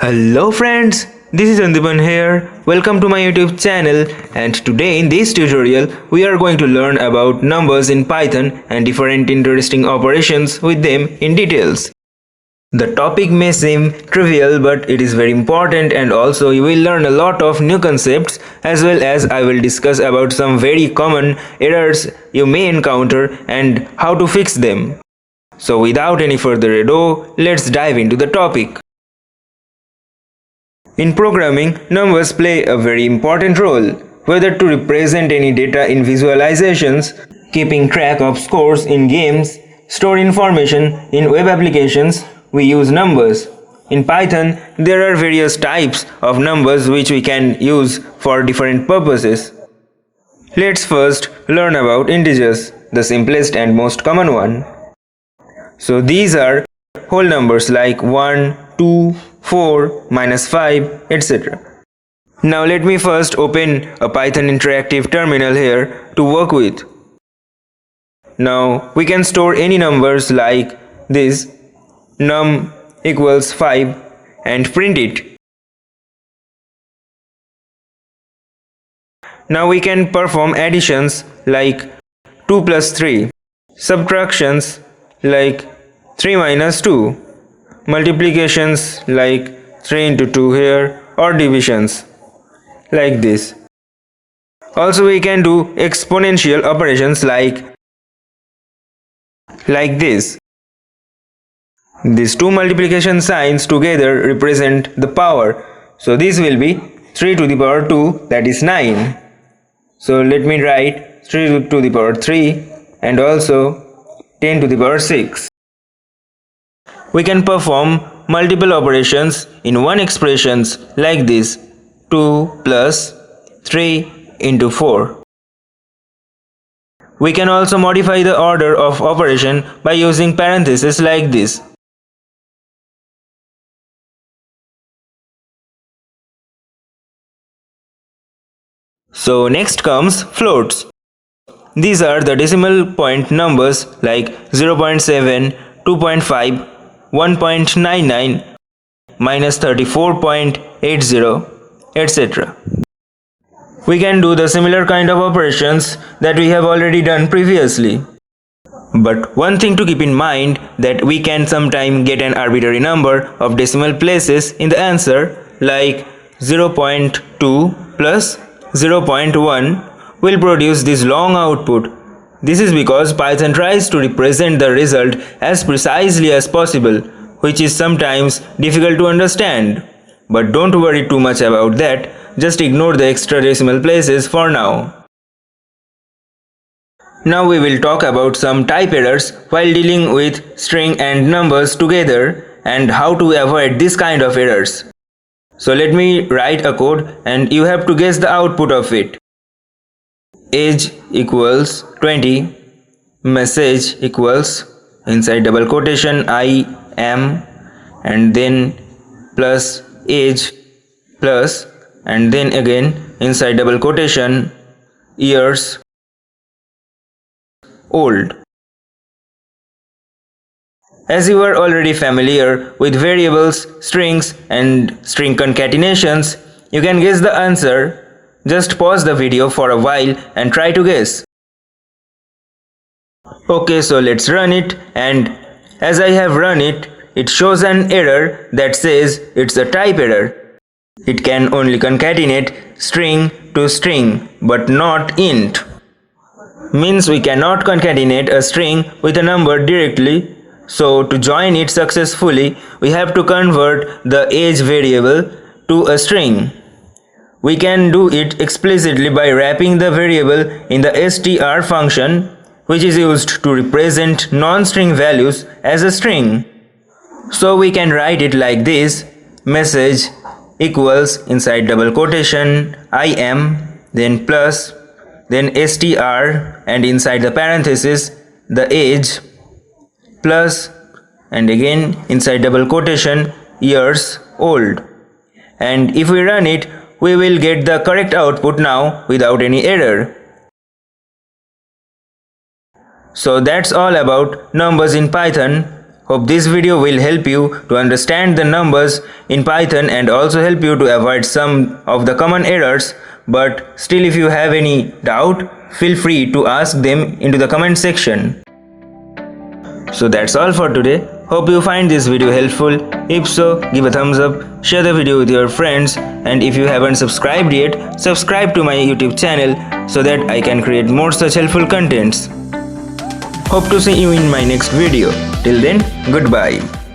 Hello friends, this is Andiban here. Welcome to my YouTube channel, and today in this tutorial we are going to learn about numbers in Python and different interesting operations with them in details. The topic may seem trivial, but it is very important, and also you will learn a lot of new concepts, as well as I will discuss about some very common errors you may encounter and how to fix them. So without any further ado, let's dive into the topic. In programming, numbers play a very important role, whether to represent any data in visualizations, keeping track of scores in games, store information in web applications. We use numbers. In Python, there are various types of numbers which we can use for different purposes. Let's first learn about integers, the simplest and most common one. So these are whole numbers like 1, 2, 4, -5, etc. Now let me first open a Python interactive terminal here to work with. Now we can store any numbers like this, num equals 5, and print it. Now we can perform additions like 2 plus 3, subtractions like 3 minus 2, multiplications like 3 into 2 here, or divisions like this. Also we can do exponential operations like this. These two multiplication signs together represent the power. So this will be 3 to the power 2, that is 9. So let me write 3 to the power 3 and also 10 to the power 6. We can perform multiple operations in one expressions like this, 2 plus 3 into 4. We can also modify the order of operation by using parentheses like this. So next comes floats. These are the decimal point numbers like 0.7, 2.5, 1.99, -34.80, etc. We can do the similar kind of operations that we have already done previously. But one thing to keep in mind, that we can sometime get an arbitrary number of decimal places in the answer, like 0.2 plus 0.1 will produce this long output. This is because Python tries to represent the result as precisely as possible, which is sometimes difficult to understand. But don't worry too much about that, just ignore the extra decimal places for now. Now we will talk about some type errors while dealing with string and numbers together and how to avoid this kind of errors. So let me write a code and you have to guess the output of it. Age equals 20, message equals, inside double quotation, I am, and then plus age plus, and then again inside double quotation, years old. As you are already familiar with variables, strings and string concatenations, you can guess the answer. Just pause the video for a while and try to guess. Okay, so let's run it, and as I have run it, it shows an error that says it's a type error. It can only concatenate string to string but not int. Means we cannot concatenate a string with a number directly. So to join it successfully, we have to convert the age variable to a string. We can do it explicitly by wrapping the variable in the str function, which is used to represent non-string values as a string. So we can write it like this, message equals, inside double quotation, I am, then plus, then str, and inside the parenthesis, the age, plus, and again inside double quotation, years old. And if we run it, we will get the correct output now without any error. So that's all about numbers in Python. Hope this video will help you to understand the numbers in Python and also help you to avoid some of the common errors. But still, if you have any doubt, feel free to ask them into the comment section. So that's all for today. Hope you find this video helpful. If so, give a thumbs up, share the video with your friends, and if you haven't subscribed yet, subscribe to my YouTube channel so that I can create more such helpful contents. Hope to see you in my next video. Till then, goodbye.